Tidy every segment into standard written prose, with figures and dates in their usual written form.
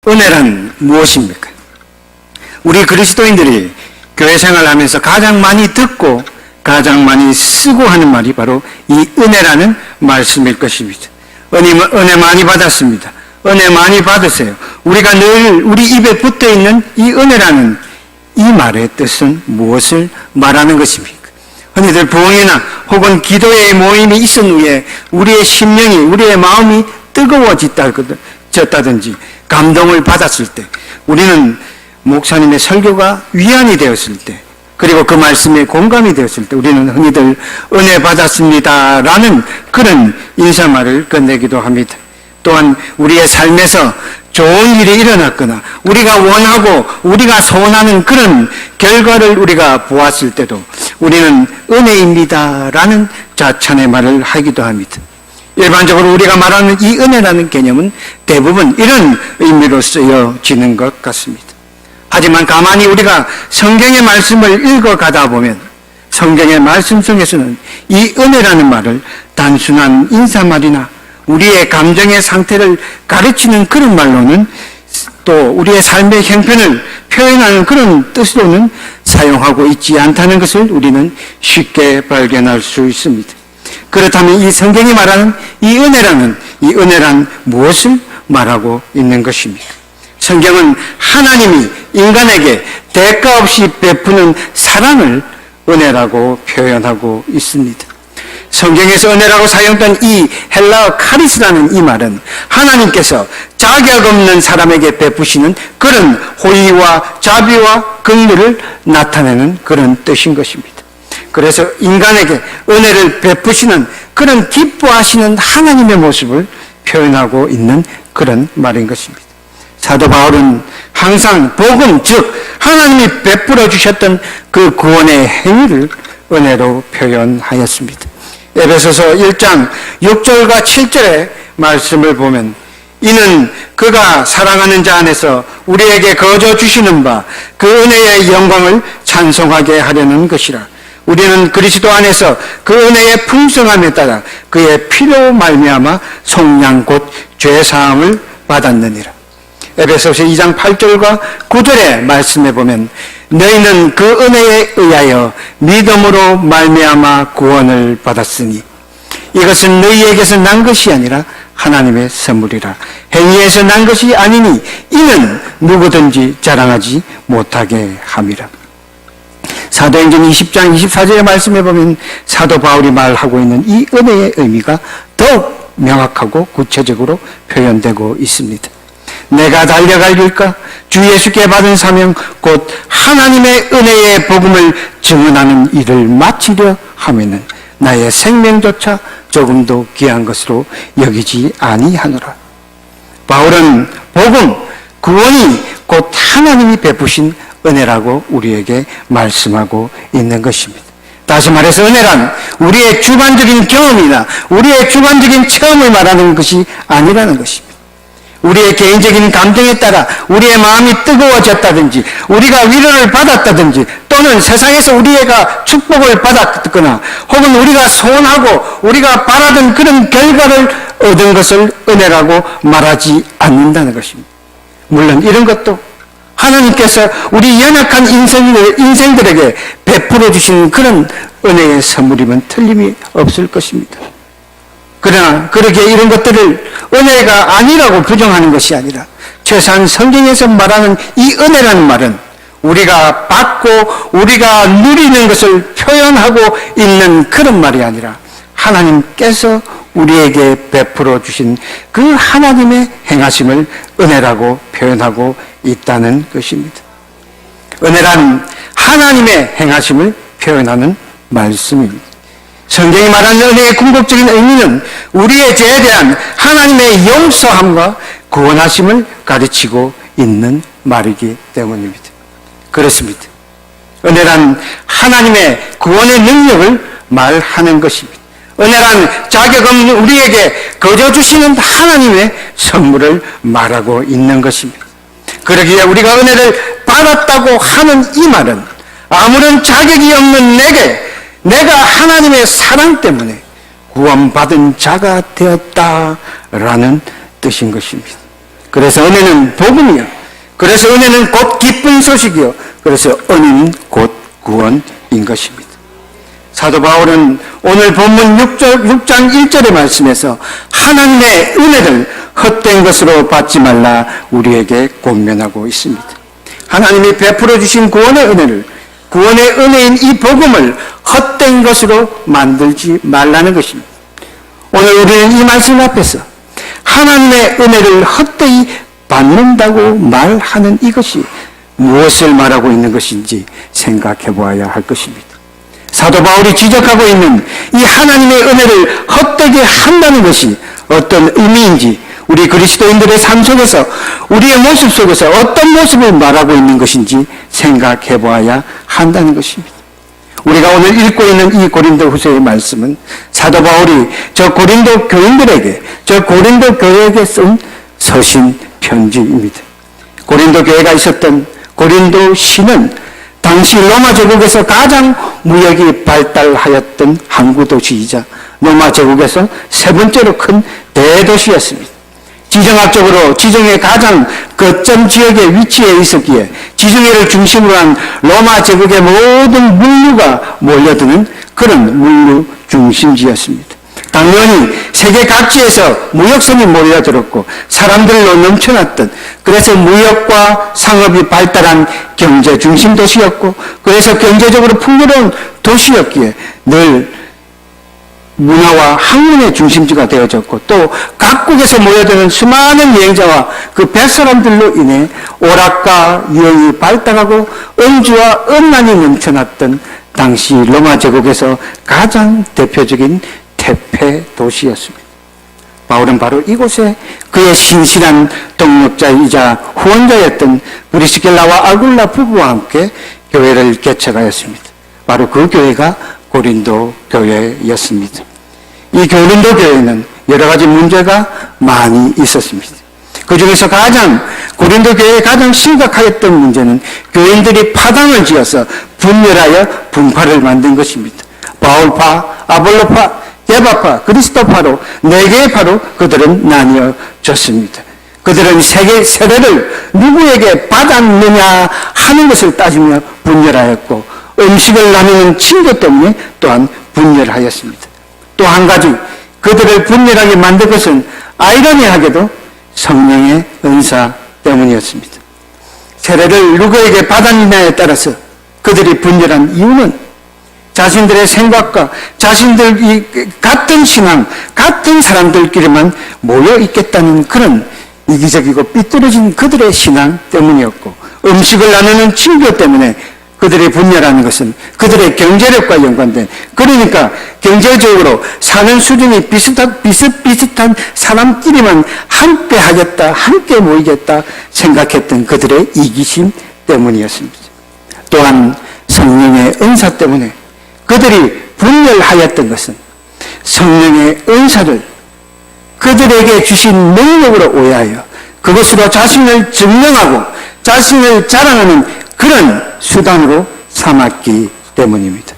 은혜란 무엇입니까? 우리 그리스도인들이 교회 생활하면서 가장 많이 듣고 가장 많이 쓰고 하는 말이 바로 이 은혜라는 말씀일 것입니다. 은혜 많이 받았습니다. 은혜 많이 받으세요. 우리가 늘 우리 입에 붙어 있는 이 은혜라는 이 말의 뜻은 무엇을 말하는 것입니까? 흔히들 부흥이나 혹은 기도의 모임이 있은 후에 우리의 심령이, 우리의 마음이 뜨거워졌다든지 감동을 받았을 때, 우리는 목사님의 설교가 위안이 되었을 때, 그리고 그 말씀에 공감이 되었을 때 우리는 흔히들 은혜 받았습니다라는 그런 인사말을 건네기도 합니다. 또한 우리의 삶에서 좋은 일이 일어났거나 우리가 원하고 우리가 소원하는 그런 결과를 우리가 보았을 때도 우리는 은혜입니다라는 자찬의 말을 하기도 합니다. 일반적으로 우리가 말하는 이 은혜라는 개념은 대부분 이런 의미로 쓰여지는 것 같습니다. 하지만 가만히 우리가 성경의 말씀을 읽어가다 보면 성경의 말씀 속에서는 이 은혜라는 말을 단순한 인사말이나 우리의 감정의 상태를 가르치는 그런 말로는, 또 우리의 삶의 형편을 표현하는 그런 뜻으로는 사용하고 있지 않다는 것을 우리는 쉽게 발견할 수 있습니다. 그렇다면 이 성경이 말하는 이 은혜란 무엇을 말하고 있는 것입니까? 성경은 하나님이 인간에게 대가 없이 베푸는 사랑을 은혜라고 표현하고 있습니다. 성경에서 은혜라고 사용된 이 헬라어 카리스라는 이 말은 하나님께서 자격 없는 사람에게 베푸시는 그런 호의와 자비와 긍휼을 나타내는 그런 뜻인 것입니다. 그래서 인간에게 은혜를 베푸시는 그런 기뻐하시는 하나님의 모습을 표현하고 있는 그런 말인 것입니다. 사도 바울은 항상 복음, 즉 하나님이 베풀어 주셨던 그 구원의 행위를 은혜로 표현하였습니다. 에베소서 1장 6절과 7절의 말씀을 보면, 이는 그가 사랑하는 자 안에서 우리에게 거저 주시는 바 그 은혜의 영광을 찬송하게 하려는 것이라. 우리는 그리스도 안에서 그 은혜의 풍성함에 따라 그의 피로 말미암아 속량 곧 죄사함을 받았느니라. 에베소서 2장 8절과 9절의 말씀에 보면, 너희는 그 은혜에 의하여 믿음으로 말미암아 구원을 받았으니 이것은 너희에게서 난 것이 아니라 하나님의 선물이라. 행위에서 난 것이 아니니 이는 누구든지 자랑하지 못하게 함이라. 사도행전 20장 24절의 말씀에 보면 사도 바울이 말하고 있는 이 은혜의 의미가 더욱 명확하고 구체적으로 표현되고 있습니다. 내가 달려갈 길과 주 예수께 받은 사명 곧 하나님의 은혜의 복음을 증언하는 일을 마치려 하면은 나의 생명조차 조금도 귀한 것으로 여기지 아니하노라. 바울은 복음, 구원이 곧 하나님이 베푸신 은혜라고 우리에게 말씀하고 있는 것입니다. 다시 말해서 은혜란 우리의 주관적인 경험이나 우리의 주관적인 체험을 말하는 것이 아니라는 것입니다. 우리의 개인적인 감정에 따라 우리의 마음이 뜨거워졌다든지 우리가 위로를 받았다든지 또는 세상에서 우리가 축복을 받았거나 혹은 우리가 소원하고 우리가 바라던 그런 결과를 얻은 것을 은혜라고 말하지 않는다는 것입니다. 물론 이런 것도 하나님께서 우리 연약한 인생들에게 베풀어 주신 그런 은혜의 선물이면 틀림이 없을 것입니다. 그러나 그렇게 이런 것들을 은혜가 아니라고 부정하는 것이 아니라 최소한 성경에서 말하는 이 은혜라는 말은 우리가 받고 우리가 누리는 것을 표현하고 있는 그런 말이 아니라 하나님께서 우리에게 베풀어 주신 그 하나님의 행하심을 은혜라고 표현하고 있다는 것입니다. 은혜란 하나님의 행하심을 표현하는 말씀입니다. 성경이 말하는 은혜의 궁극적인 의미는 우리의 죄에 대한 하나님의 용서함과 구원하심을 가르치고 있는 말이기 때문입니다. 그렇습니다. 은혜란 하나님의 구원의 능력을 말하는 것입니다. 은혜란 자격 없는 우리에게 거저 주시는 하나님의 선물을 말하고 있는 것입니다. 그러기에 우리가 은혜를 받았다고 하는 이 말은 아무런 자격이 없는 내가 하나님의 사랑 때문에 구원받은 자가 되었다라는 뜻인 것입니다. 그래서 은혜는 복음이요. 그래서 은혜는 곧 기쁜 소식이요. 그래서 은혜는 곧 구원인 것입니다. 사도 바울은 오늘 본문 6장 1절의 말씀에서 하나님의 은혜를 헛된 것으로 받지 말라 우리에게 권면하고 있습니다. 하나님이 베풀어 주신 구원의 은혜를, 구원의 은혜인 이 복음을 헛된 것으로 만들지 말라는 것입니다. 오늘 우리는 이 말씀 앞에서 하나님의 은혜를 헛되이 받는다고 말하는 이것이 무엇을 말하고 있는 것인지 생각해 보아야 할 것입니다. 사도 바울이 지적하고 있는 이 하나님의 은혜를 헛되게 한다는 것이 어떤 의미인지, 우리 그리스도인들의 삶 속에서, 우리의 모습 속에서 어떤 모습을 말하고 있는 것인지 생각해 보아야 한다는 것입니다. 우리가 오늘 읽고 있는 이 고린도 후서의 말씀은 사도 바울이 저 고린도 교인들에게, 저 고린도 교회에게 쓴 서신 편지입니다. 고린도 교회가 있었던 고린도 시는 당시 로마 제국에서 가장 무역이 발달하였던 항구 도시이자 로마 제국에서 세 번째로 큰 대도시였습니다. 지정학적으로 지정의 가장 거점 지역에 위치해 있었기에 지정회를 중심으로 한 로마 제국의 모든 물류가 몰려드는 그런 물류 중심지였습니다. 당연히 세계 각지에서 무역선이 몰려들었고 사람들로 넘쳐났던, 그래서 무역과 상업이 발달한 경제 중심 도시였고, 그래서 경제적으로 풍요로운 도시였기에 늘 문화와 학문의 중심지가 되어졌고, 또 각국에서 모여드는 수많은 여행자와 그 뱃사람들로 인해 오락과 유행이 발달하고 음주와 음란이 넘쳐났던 당시 로마 제국에서 가장 대표적인 태폐 도시였습니다. 바울은 바로 이곳에 그의 신실한 동역자이자 후원자였던 브리스길라와 아굴라 부부와 함께 교회를 개척하였습니다. 바로 그 교회가 고린도 교회였습니다. 이 고린도 교회는 여러 가지 문제가 많이 있었습니다. 그 중에서 고린도 교회의 가장 심각하였던 문제는 교인들이 파당을 지어서 분열하여 분파를 만든 것입니다. 바울파, 아볼로파, 게바파, 그리스도파로 네 개의 파로 그들은 나뉘어졌습니다. 그들은 세례를 누구에게 받았느냐 하는 것을 따지며 분열하였고, 음식을 나누는 친교 때문에 또한 분열하였습니다. 또 한 가지 그들을 분열하게 만든 것은 아이러니하게도 성령의 은사 때문이었습니다. 세례를 누구에게 받았느냐에 따라서 그들이 분열한 이유는 자신들의 생각과 자신들이 같은 신앙, 같은 사람들끼리만 모여 있겠다는 그런 이기적이고 삐뚤어진 그들의 신앙 때문이었고, 음식을 나누는 친교 때문에 그들이 분열하는 것은 그들의 경제력과 연관된, 그러니까 경제적으로 사는 수준이 비슷비슷한 사람끼리만 함께 하겠다, 함께 모이겠다 생각했던 그들의 이기심 때문이었습니다. 또한 성령의 은사 때문에 그들이 분열하였던 것은 성령의 은사를 그들에게 주신 능력으로 오해하여 그것으로 자신을 증명하고 자신을 자랑하는 그런 수단으로 삼았기 때문입니다.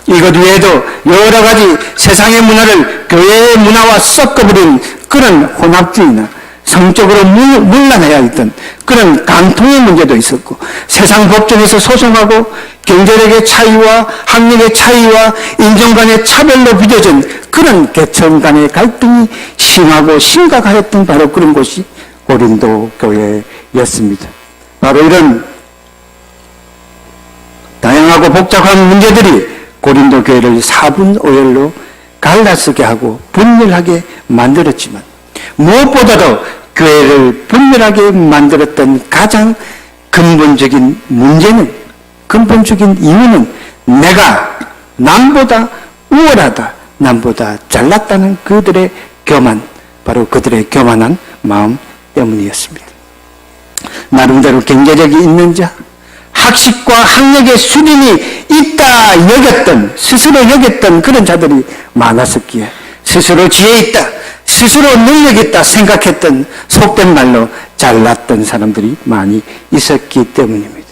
이것 외에도 여러 가지 세상의 문화를 교회의 문화와 섞어버린 그런 혼합주의나 성적으로 문란해야 했던 그런 강통의 문제도 있었고, 세상 법정에서 소송하고 경제력의 차이와 학력의 차이와 인종 간의 차별로 빚어진 그런 계층 간의 갈등이 심하고 심각하였던 바로 그런 곳이 고린도 교회였습니다. 바로 이런 다양하고 복잡한 문제들이 고린도 교회를 사분오열로 갈라서게 하고 분열하게 만들었지만, 무엇보다도 교회를 분열하게 만들었던 가장 근본적인 문제는, 근본적인 이유는 내가 남보다 우월하다, 남보다 잘났다는 그들의 교만, 바로 그들의 교만한 마음 때문이었습니다. 나름대로 경제력이 있는 자, 학식과 학력의 수준이 있다 여겼던, 스스로 여겼던 그런 자들이 많았었기에 스스로 지혜 있다, 스스로 능력 있다 생각했던, 속된 말로 잘났던 사람들이 많이 있었기 때문입니다.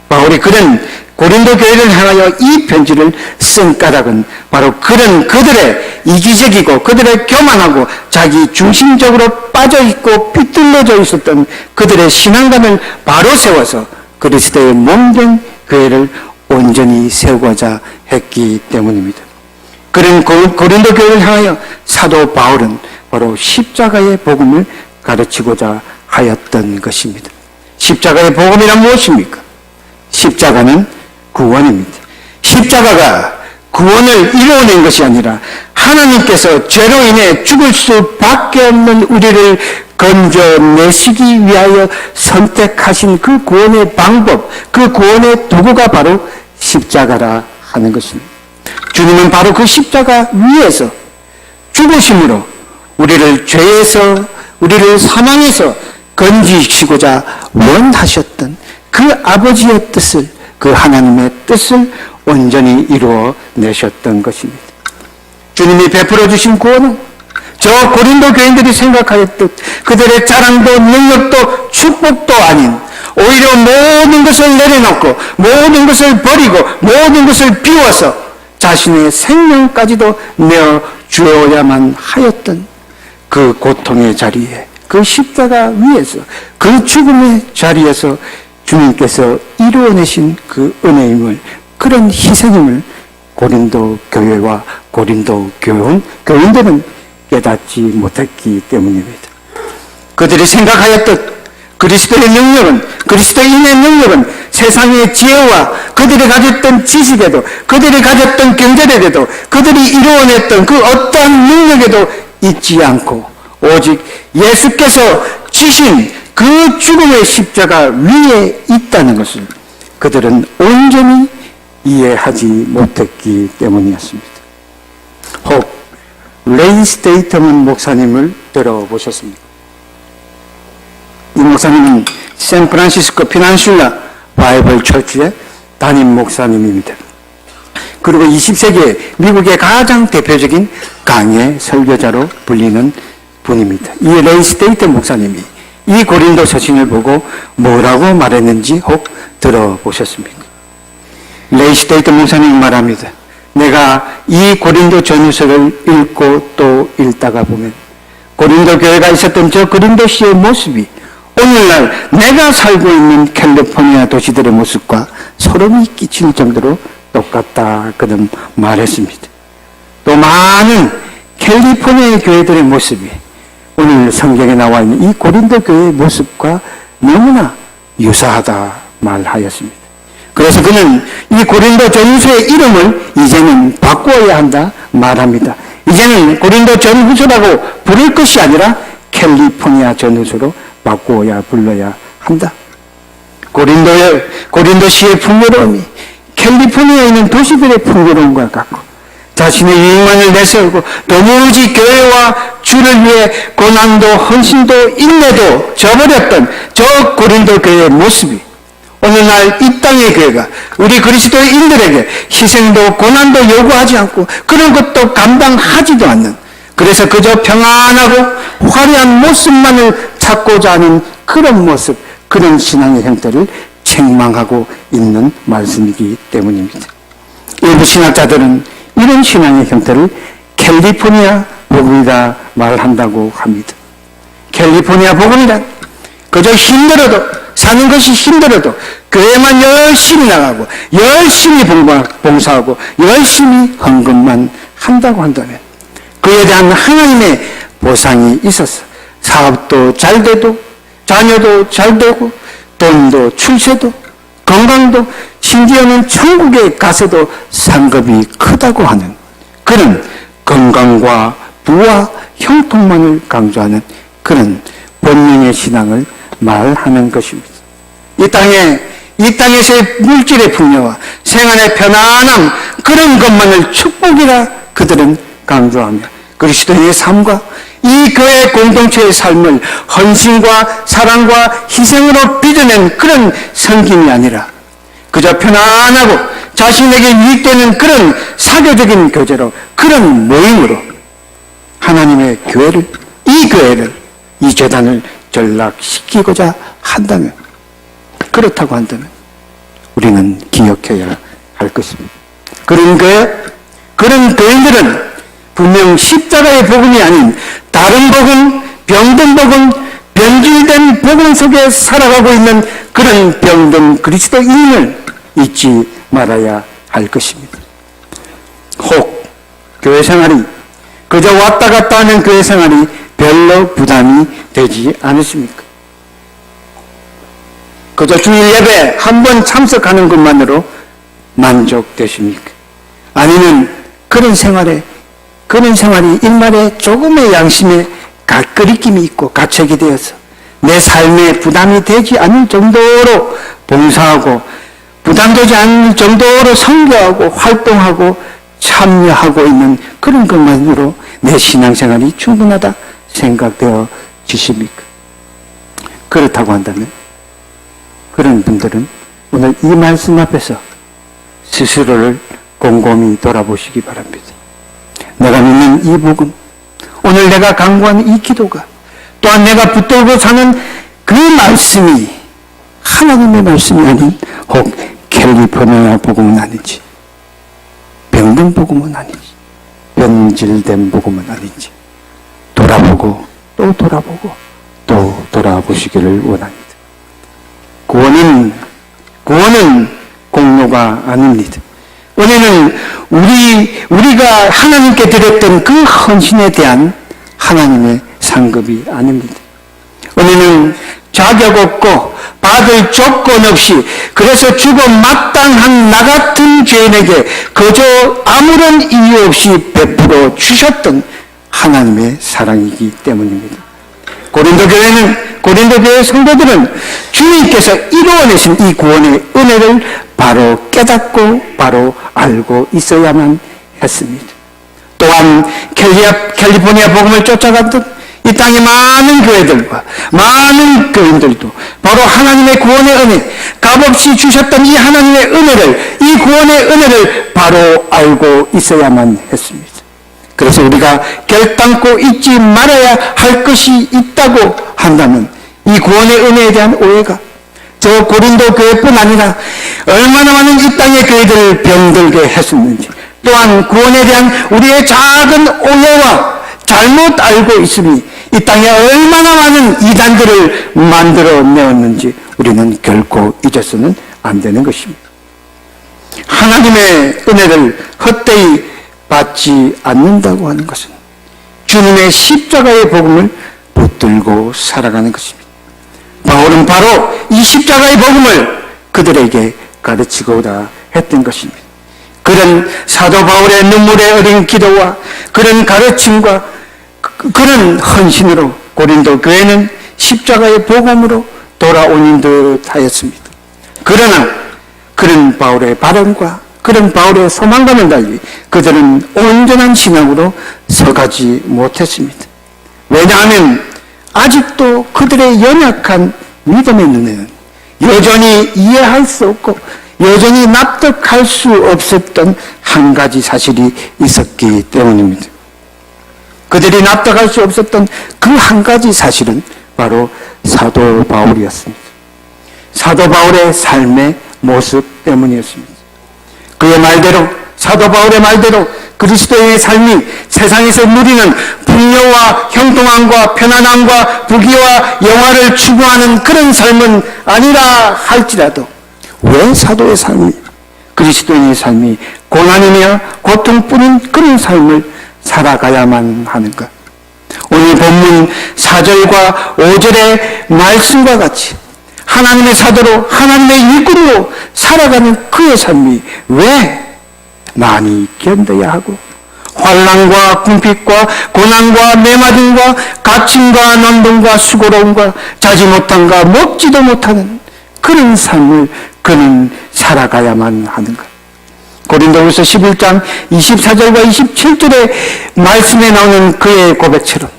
바울이 그런 고린도 교회를 향하여 이 편지를 쓴 까닭은 바로 그런 그들의 이기적이고 그들의 교만하고 자기 중심적으로 빠져있고 삐뚤어져 있었던 그들의 신앙감을 바로 세워서 그리스도의 몸된 교회를 온전히 세우고자 했기 때문입니다. 그런 고린도 교회를 향하여 사도 바울은 바로 십자가의 복음을 가르치고자 하였던 것입니다. 십자가의 복음이란 무엇입니까? 십자가는 구원입니다. 십자가가 구원을 이루어낸 것이 아니라 하나님께서 죄로 인해 죽을 수밖에 없는 우리를 건져내시기 위하여 선택하신 그 구원의 방법, 그 구원의 도구가 바로 십자가라 하는 것입니다. 주님은 바로 그 십자가 위에서 죽으심으로 우리를 죄에서, 우리를 사망에서 건지시고자 원하셨던 그 아버지의 뜻을, 그 하나님의 뜻을 온전히 이루어내셨던 것입니다. 주님이 베풀어 주신 구원은 저 고린도 교인들이 생각하였듯 그들의 자랑도 능력도 축복도 아닌 오히려 모든 것을 내려놓고 모든 것을 버리고 모든 것을 비워서 자신의 생명까지도 내어주어야만 하였던 그 고통의 자리에, 그 십자가 위에서, 그 죽음의 자리에서 주님께서 이루어내신 그 은혜임을, 그런 희생임을 고린도 교회와 고린도 교인들은 깨닫지 못했기 때문입니다. 그들이 생각하였듯 그리스도의 능력은, 그리스도인의 능력은 세상의 지혜와 그들이 가졌던 지식에도, 그들이 가졌던 경제력에도, 그들이 이루어냈던 그 어떠한 능력에도 있지 않고 오직 예수께서 지신 그 죽음의 십자가 위에 있다는 것을 그들은 온전히 이해하지 못했기 때문이었습니다. 혹 레이 스테이터먼 목사님을 들어보셨습니까? 이 목사님은 샌프란시스코 피난슐라 바이블 처치의 담임 목사님입니다. 그리고 20세기에 미국의 가장 대표적인 강의 설교자로 불리는 분입니다. 이 레이 스테이터 목사님이 이 고린도 서신을 보고 뭐라고 말했는지 혹 들어보셨습니까? 레이 스테이터 목사님이 말합니다. 내가 이 고린도 전후서를 읽고 또 읽다가 보면 고린도 교회가 있었던 저 고린도시의 모습이 오늘날 내가 살고 있는 캘리포니아 도시들의 모습과 소름이 끼칠 정도로 똑같다 그는 말했습니다. 또 많은 캘리포니아의 교회들의 모습이 오늘 성경에 나와 있는 이 고린도 교회의 모습과 너무나 유사하다 말하였습니다. 그래서 그는 이 고린도 전후서의 이름을 이제는 바꾸어야 한다 말합니다. 이제는 고린도 전후서라고 부를 것이 아니라 캘리포니아 전후서로 바꾸어야 불러야 한다. 고린도시의 풍요로움이 캘리포니아에 있는 도시들의 풍요로움과 같고 자신의 유익만을 내세우고 도무지 교회와 주를 위해 고난도 헌신도 인내도 저버렸던 저 고린도 교회의 모습이 오늘날 이 땅의 교회가 우리 그리스도인들에게 희생도 고난도 요구하지 않고 그런 것도 감당하지도 않는, 그래서 그저 평안하고 화려한 모습만을 찾고자 하는 그런 모습, 그런 신앙의 형태를 책망하고 있는 말씀이기 때문입니다. 일부 신학자들은 이런 신앙의 형태를 캘리포니아 복음이다 말한다고 합니다. 캘리포니아 복음이란 그저 힘들어도, 사는 것이 힘들어도 교회만 열심히 나가고 열심히 봉사하고 열심히 헌금만 한다고 한다면 그에 대한 하나님의 보상이 있어서 사업도 잘 되고 자녀도 잘 되고 돈도 출세도 건강도 심지어는 천국에 가서도 상급이 크다고 하는 그런 건강과 부와 형통만을 강조하는 그런 본능의 신앙을 말하는 것입니다. 이 땅에서의 물질의 풍요와 생활의 편안함, 그런 것만을 축복이라 그들은 강조하며 그리스도인의 삶과 이 교회 공동체의 삶을 헌신과 사랑과 희생으로 빚어낸 그런 섬김이 아니라 그저 편안하고 자신에게 유익되는 그런 사교적인 교제로, 그런 모임으로 하나님의 교회를, 이 재단을 전락시키고자 한다면, 그렇다고 한다면 우리는 기억해야 할 것입니다. 그런 교인들은 분명 십자가의 복음이 아닌 다른 복음, 병든 복음, 변질된 복음 속에 살아가고 있는 그런 병든 그리스도인을 잊지 말아야 할 것입니다. 혹 교회 생활이 그저 왔다 갔다 하는 교회 생활이 별로 부담이 되지 않으십니까? 그저 주일 예배 한 번 참석하는 것만으로 만족되십니까? 아니면 그런 생활이 일말의 조금의 양심에 끄리낌이 있고 가책이 되어서 내 삶에 부담이 되지 않을 정도로 봉사하고 부담되지 않을 정도로 선교하고 활동하고 참여하고 있는 그런 것만으로 내 신앙생활이 충분하다 생각되어 지십니까? 그렇다고 한다면 그런 분들은 오늘 이 말씀 앞에서 스스로를 곰곰이 돌아보시기 바랍니다. 내가 믿는 이 복음, 오늘 내가 강구하는 이 기도가, 또한 내가 붙들고 사는 그 말씀이 하나님의 말씀이 아닌 혹 캘리포니아 복음은 아닌지, 병든 복음은 아닌지, 변질된 복음은 아닌지 돌아보고 또 돌아보고 또 돌아보시기를 원합니다. 구원은 공로가 아닙니다. 은혜는 우리가 하나님께 드렸던 그 헌신에 대한 하나님의 상급이 아닙니다. 은혜는 자격 없고 받을 조건 없이 그래서 죽어 마땅한 나 같은 죄인에게 그저 아무런 이유 없이 베풀어 주셨던 하나님의 사랑이기 때문입니다. 고린도 교회 성도들은 주님께서 이루어내신 이 구원의 은혜를 바로 깨닫고 바로 알고 있어야만 했습니다. 또한 캘리포니아 복음을 쫓아갔던 이 땅의 많은 교회들과 많은 교인들도 바로 하나님의 구원의 은혜, 값없이 주셨던 이 하나님의 은혜를, 이 구원의 은혜를 바로 알고 있어야만 했습니다. 그래서 우리가 결단코 잊지 말아야 할 것이 있다고 한다면 이 구원의 은혜에 대한 오해가 저 고린도 교회뿐 아니라 얼마나 많은 이 땅의 교회들을 병들게 했었는지, 또한 구원에 대한 우리의 작은 오해와 잘못 알고 있음이 이 땅에 얼마나 많은 이단들을 만들어내었는지 우리는 결코 잊어서는 안 되는 것입니다. 하나님의 은혜를 헛되이 받지 않는다고 하는 것은 주님의 십자가의 복음을 붙들고 살아가는 것입니다. 바울은 바로 이 십자가의 복음을 그들에게 가르치고자 했던 것입니다. 그런 사도 바울의 눈물의 어린 기도와 그런 가르침과 그런 헌신으로 고린도 교회는 십자가의 복음으로 돌아오는 듯 하였습니다. 그러나 그런 바울의 발언과 그런 바울의 소망과는 달리 그들은 온전한 신앙으로 서가지 못했습니다. 왜냐하면 아직도 그들의 연약한 믿음의 눈에는 여전히 이해할 수 없고 여전히 납득할 수 없었던 한 가지 사실이 있었기 때문입니다. 그들이 납득할 수 없었던 그 한 가지 사실은 바로 사도 바울이었습니다. 사도 바울의 삶의 모습 때문이었습니다. 그의 말대로, 사도 바울의 말대로 그리스도의 삶이 세상에서 누리는 풍요와 형통함과 편안함과 부귀와 영화를 추구하는 그런 삶은 아니라 할지라도 왜 사도의 삶이, 그리스도인의 삶이 고난이며 고통뿐인 그런 삶을 살아가야만 하는가? 오늘 본문 4절과 5절의 말씀과 같이 하나님의 사도로 하나님의 일꾼으로 살아가는 그의 삶이 왜 많이 견뎌야 하고 환난과 궁핍과 고난과 매맞음과 갇힘과 난동과 수고로움과 자지 못함과 먹지도 못하는 그런 삶을 그는 살아가야만 하는가? 고린도후서 11장 24절과 27절의 말씀에 나오는 그의 고백처럼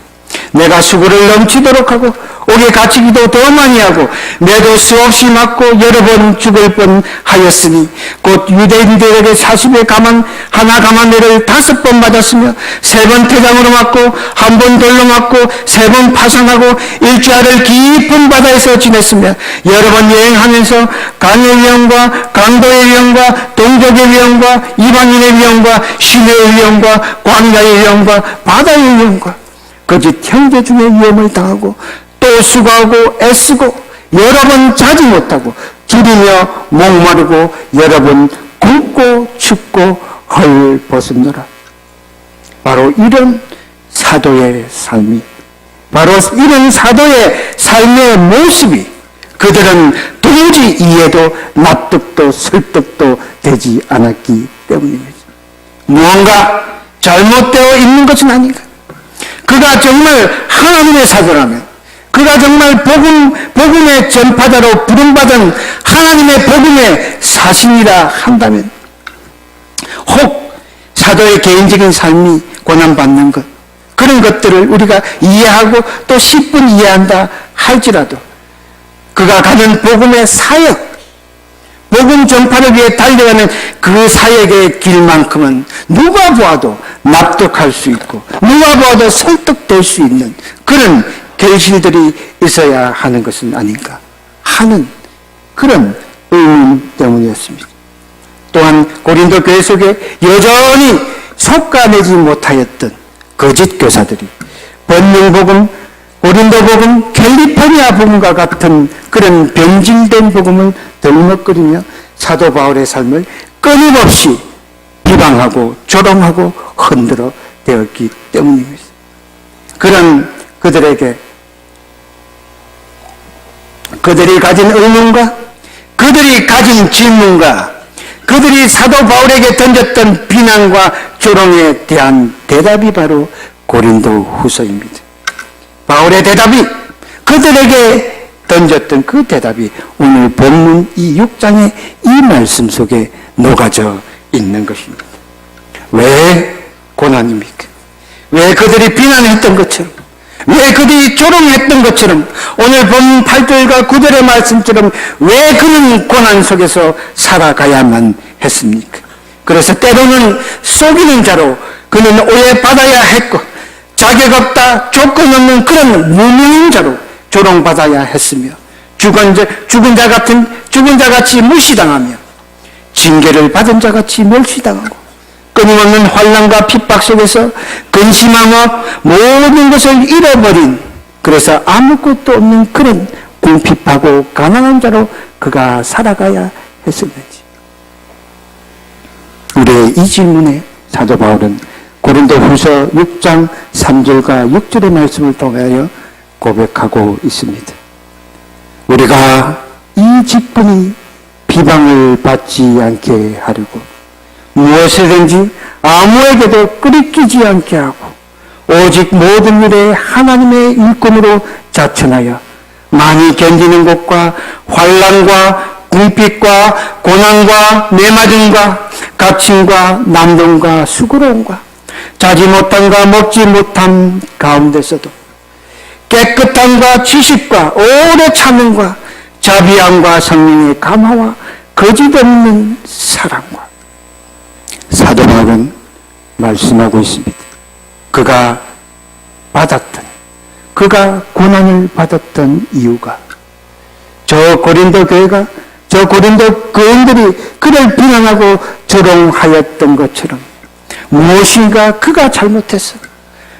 내가 수고를 넘치도록 하고 옥에 갇히기도 더 많이 하고 매도 수없이 맞고 여러 번 죽을 뻔하였으니 곧 유대인들에게 40의 가만 하나 가만내를 5번 맞았으며 3번 태장으로 맞고 1번 돌로 맞고 3번 파산하고 일주일을 깊은 바다에서 지냈으며 여러 번 여행하면서 강의 위험과 강도의 위험과 동족의 위험과 이방인의 위험과 시내의 위험과 광야의 위험과 바다의 위험과 거짓 형제 중에 위험을 당하고 또 수고하고 애쓰고 여러 번 자지 못하고 줄이며 목마르고 여러 번 굶고 춥고 헐벗었노라. 바로 이런 사도의 삶이, 바로 이런 사도의 삶의 모습이 그들은 도무지 이해도 납득도 설득도 되지 않았기 때문입니다. 무언가 잘못되어 있는 것은 아닌가? 그가 정말 하나님의 사도라면, 그가 정말 복음의 전파자로 부름받은 하나님의 복음의 사신이라 한다면, 혹 사도의 개인적인 삶이 고난받는 것, 그런 것들을 우리가 이해하고 또 10분 이해한다 할지라도 그가 가는 복음의 사역, 복음 전파를 위해 달려가는 그 사역의 길만큼은 누가 보아도 납득할 수 있고 누가 보아도 설득될 수 있는 그런 결실들이 있어야 하는 것은 아닌가 하는 그런 의문 때문이었습니다. 또한 고린도 교회 속에 여전히 속가내지 못하였던 거짓 교사들이 번영복음, 고린도 복음, 캘리포니아 복음과 같은 그런 변질된 복음을 덜먹거리며 사도 바울의 삶을 끊임없이 비방하고 조롱하고 흔들어 대었기 때문입니다. 그런 그들에게 그들이 가진 의문과 그들이 가진 질문과 그들이 사도 바울에게 던졌던 비난과 조롱에 대한 대답이 바로 고린도 후서입니다. 바울의 대답이 그들에게 던졌던 그 대답이 오늘 본문 이 6장의 이 말씀 속에 녹아져 있는 것입니다. 왜 고난입니까? 왜 그들이 비난했던 것처럼, 왜 그들이 조롱했던 것처럼, 오늘 본문 8절과 9절의 말씀처럼 왜 그는 고난 속에서 살아가야만 했습니까? 그래서 때로는 속이는 자로 그는 오해받아야 했고 자격 없다, 조건 없는 그런 무명인 자로 조롱받아야 했으며 죽은 자 같이 무시당하며 징계를 받은 자 같이 멸시당하고 끊임없는 환난과 핍박 속에서 근심하며 모든 것을 잃어버린, 그래서 아무것도 없는 그런 궁핍하고 가난한 자로 그가 살아가야 했었는지. 우리의 이 질문에 사도 바울은 고린도 후서 6장 3절과 6절의 말씀을 통하여 고백하고 있습니다. 우리가 이 직분이 비방을 받지 않게 하려고 무엇이든지 아무에게도 끄리끼지 않게 하고 오직 모든 일에 하나님의 일꾼으로 자천하여 많이 견디는 것과 환난과 궁핍과 고난과 매맞음과 갇힘과 난동과 수고로움과 자지 못함과 먹지 못함 가운데서도 깨끗함과 지식과 오래 참음과 자비함과 성령의 감화와 거짓없는 사랑과 사도 바울은 말씀하고 있습니다. 그가 고난을 받았던 이유가 저 고린도 교회가, 저 고린도 교인들이 그를 비난하고 조롱하였던 것처럼 무엇인가 그가 잘못했어,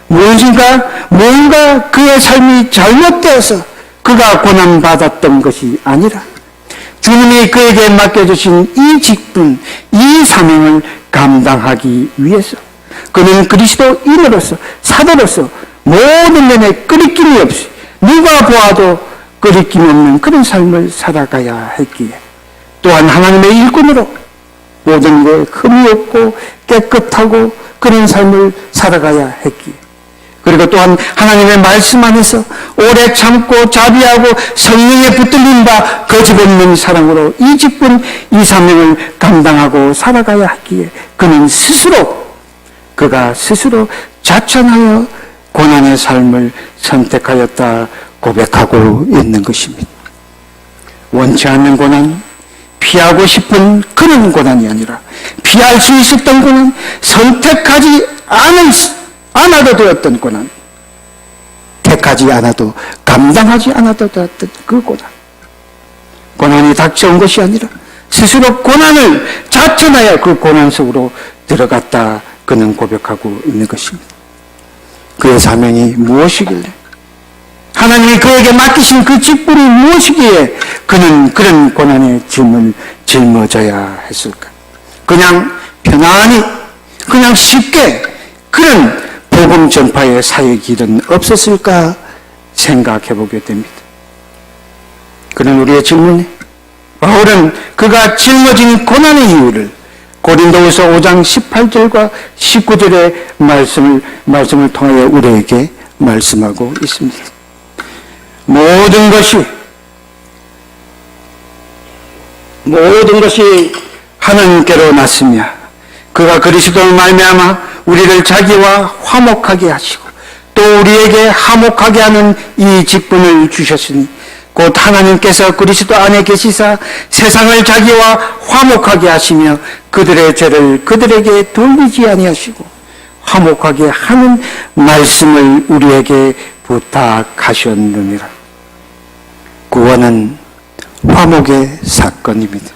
뭔가 그의 삶이 잘못되어서 그가 고난받았던 것이 아니라 주님이 그에게 맡겨주신 이 직분, 이 사명을 감당하기 위해서 그는 그리스도인으로서, 사도로서 모든 면에 끄리낌이 없이 누가 보아도 끄리낌 없는 그런 삶을 살아가야 했기에, 또한 하나님의 일꾼으로 모든 게 흠이 없고 깨끗하고 그런 삶을 살아가야 했기에, 그리고 또한 하나님의 말씀 안에서 오래 참고 자비하고 성령에 붙들린 바 거짓없는 사랑으로 이 직분, 이 사명을 감당하고 살아가야 하기에 그가 스스로 자천하여 고난의 삶을 선택하였다 고백하고 있는 것입니다. 원치 않는 고난, 피하고 싶은 그런 고난이 아니라 피할 수 있었던 고난, 선택하지 않아도 되었던 고난, 택하지 않아도 감당하지 않아도 되었던 그 고난. 고난이 닥쳐온 것이 아니라 스스로 고난을 자천하여 그 고난 속으로 들어갔다 그는 고백하고 있는 것입니다. 그의 사명이 무엇이길래, 하나님이 그에게 맡기신 그 직분이 무엇이기에 그는 그런 고난의 짐을 짊어져야 했을까? 그냥 편안히, 그냥 쉽게 그런 복음 전파의 사역 길은 없었을까 생각해 보게 됩니다. 그런 우리의 질문에 바울은 그가 짊어진 고난의 이유를 고린도후서 5장 18절과 19절의 말씀을 통하여 우리에게 말씀하고 있습니다. 모든 것이 하나님께로 났으며 그가 그리스도를 말미암아 우리를 자기와 화목하게 하시고 또 우리에게 화목하게 하는 이 직분을 주셨으니 곧 하나님께서 그리스도 안에 계시사 세상을 자기와 화목하게 하시며 그들의 죄를 그들에게 돌리지 아니하시고 화목하게 하는 말씀을 우리에게 부탁하셨느니라. 구원은 화목의 사건입니다.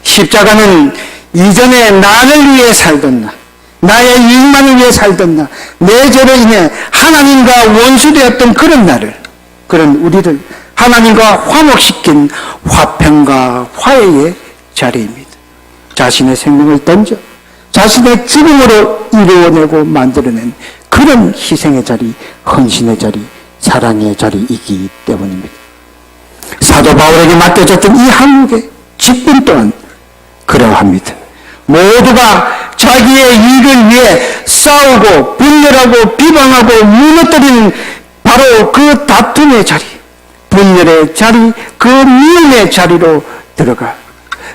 십자가는 이전에 나를 위해 살던 나, 나의 유익만을 위해 살던 나, 내 죄로 인해 하나님과 원수되었던 그런 나를, 그런 우리를 하나님과 화목시킨 화평과 화해의 자리입니다. 자신의 생명을 던져 자신의 죽음으로 이루어내고 만들어낸 그런 희생의 자리, 헌신의 자리, 사랑의 자리이기 때문입니다. 사도 바울에게 맡겨졌던 이 항목의 직분 또한 그러합니다. 모두가 자기의 이익을 위해 싸우고 분열하고 비방하고 무너뜨리는 바로 그 다툼의 자리, 분열의 자리, 그 미움의 자리로 들어가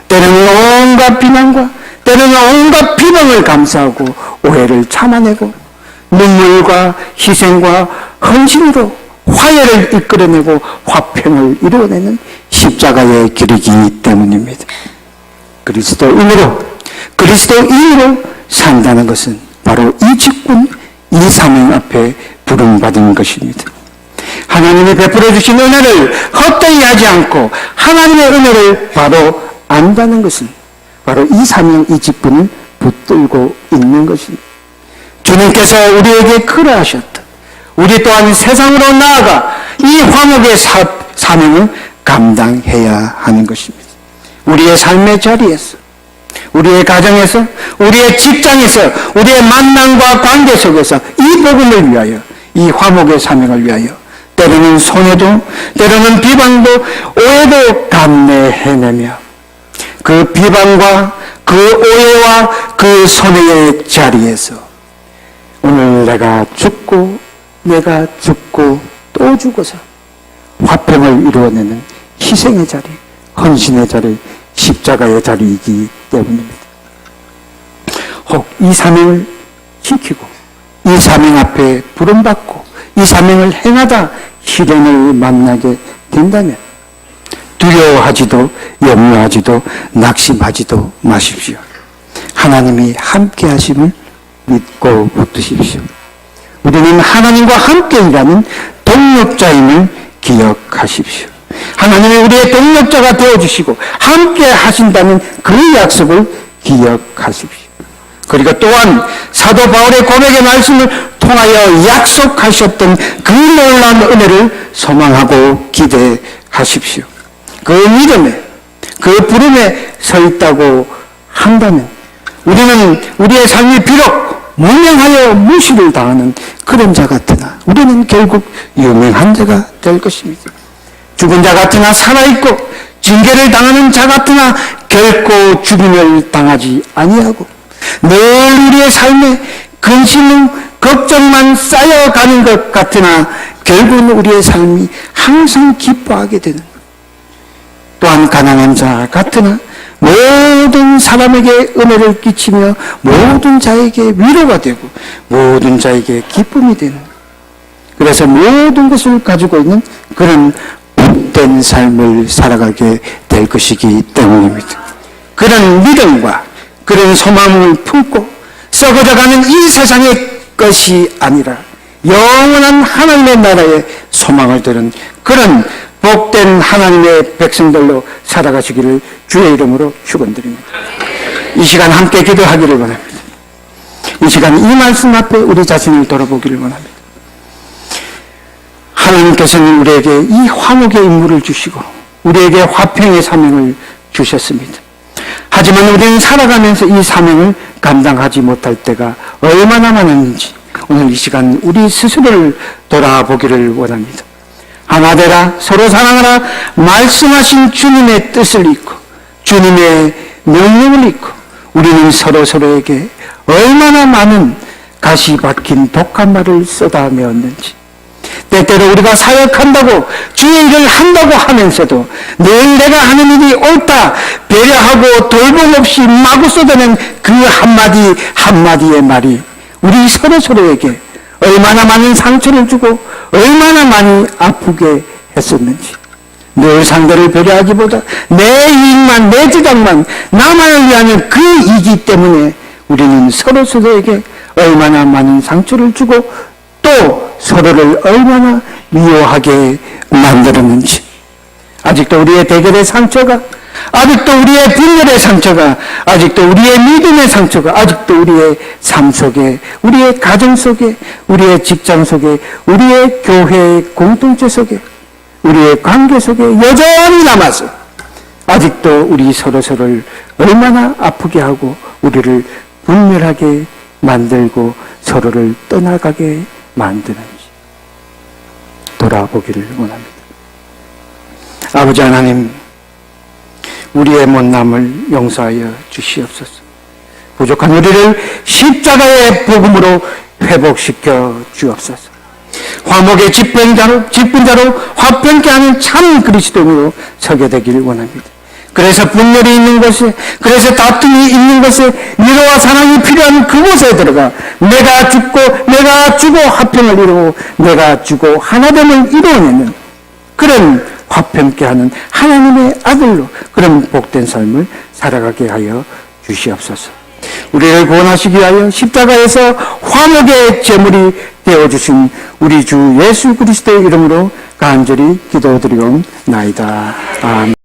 때로는 온갖 비난과 때로는 온갖 비방을 감수하고 오해를 참아내고 눈물과 희생과 헌신으로 화해를 이끌어내고 화평을 이루어내는 십자가의 길이기 때문입니다. 그리스도인으로 산다는 것은 바로 이 직분, 이 사명 앞에 부름받은 것입니다. 하나님이 베풀어 주신 은혜를 헛되이 하지 않고 하나님의 은혜를 바로 안다는 것은 바로 이 사명, 이 직분을 붙들고 있는 것입니다. 주님께서 우리에게 그러하셨다. 우리 또한 세상으로 나아가 이 화목의 사명을 감당해야 하는 것입니다. 우리의 삶의 자리에서, 우리의 가정에서, 우리의 직장에서, 우리의 만남과 관계 속에서 이 복음을 위하여, 이 화목의 사명을 위하여 때로는 손해도, 때로는 비방도, 오해도 감내해내며 그 비방과 그 오해와 그 손해의 자리에서 오늘 내가 죽고 또 죽어서 화평을 이루어내는 희생의 자리, 헌신의 자리, 십자가의 자리이기 때문입니다. 혹 이 사명을 지키고 이 사명 앞에 부름받고 이 사명을 행하다 시련을 만나게 된다면 두려워하지도 염려하지도 낙심하지도 마십시오. 하나님이 함께 하심을 믿고 붙드십시오. 우리는 하나님과 함께 일하는 동력자임을 기억하십시오. 하나님이 우리의 동력자가 되어주시고 함께 하신다는 그 약속을 기억하십시오. 그리고 또한 사도 바울의 고백의 말씀을 통하여 약속하셨던 그 놀라운 은혜를 소망하고 기대하십시오. 그 믿음에, 그 부름에 서 있다고 한다면 우리는 우리의 삶이 비록 무명하여 무시를 당하는 그런 자 같으나 우리는 결국 유명한 자가 될 것입니다. 죽은 자 같으나 살아있고 징계를 당하는 자 같으나 결코 죽임을 당하지 아니하고 늘 우리의 삶에 근심은 걱정만 쌓여가는 것 같으나 결국은 우리의 삶이 항상 기뻐하게 되는, 또한 가난한 자 같으나 모든 사람에게 은혜를 끼치며 모든 자에게 위로가 되고 모든 자에게 기쁨이 되는, 그래서 모든 것을 가지고 있는 그런 복된 삶을 살아가게 될 것이기 때문입니다. 그런 믿음과 그런 소망을 품고 썩어져가는 이 세상의 것이 아니라 영원한 하나님의 나라의 소망을 들은 그런 복된 하나님의 백성들로 살아가시기를 주의 이름으로 축원드립니다. 이 시간 함께 기도하기를 원합니다. 이 시간 이 말씀 앞에 우리 자신을 돌아보기를 원합니다. 하나님께서는 우리에게 이 화목의 임무를 주시고 우리에게 화평의 사명을 주셨습니다. 하지만 우리는 살아가면서 이 사명을 감당하지 못할 때가 얼마나 많았는지 오늘 이 시간 우리 스스로를 돌아보기를 원합니다. 하나 되라, 서로 사랑하라 말씀하신 주님의 뜻을 잊고 주님의 명령을 잊고 우리는 서로에게 얼마나 많은 가시 박힌 독한 말을 쏟아내었는지, 때때로 우리가 사역한다고 주의 일을 한다고 하면서도 늘 내가 하는 일이 옳다 배려하고 돌봄 없이 마구 쏟아낸 그 한마디 한마디의 말이 우리 서로에게 얼마나 많은 상처를 주고 얼마나 많이 아프게 했었는지, 늘 상대를 배려하기보다 내 이익만, 내 주장만, 나만을 위하는 그 이기 때문에 우리는 서로에게 얼마나 많은 상처를 주고 또 서로를 얼마나 미워하게 만들었는지, 아직도 우리의 대결의 상처가, 아직도 우리의 분열의 상처가, 아직도 우리의 믿음의 상처가, 아직도 우리의 삶 속에, 우리의 가정 속에, 우리의 직장 속에, 우리의 교회의 공동체 속에, 우리의 관계 속에 여전히 남아서 아직도 우리 서로를 얼마나 아프게 하고 우리를 분열하게 만들고 서로를 떠나가게 만드는지 돌아보기를 원합니다. 아버지 하나님, 우리의 못남을 용서하여 주시옵소서. 부족한 우리를 십자가의 복음으로 회복시켜 주옵소서. 화목의 직분자로 화평케 하는 참 그리스도인으로 서게 되길 원합니다. 그래서 분열이 있는 곳에, 그래서 다툼이 있는 곳에, 위로와 사랑이 필요한 그곳에 들어가 내가 주고 화평을 이루고 내가 주고 하나됨을 이루어내는 그런 화평케 하는 하나님의 아들로 그런 복된 삶을 살아가게 하여 주시옵소서. 우리를 구원하시기 위하여 십자가에서 화목의 제물이 되어주신 우리 주 예수 그리스도의 이름으로 간절히 기도드리옵나이다. 아멘.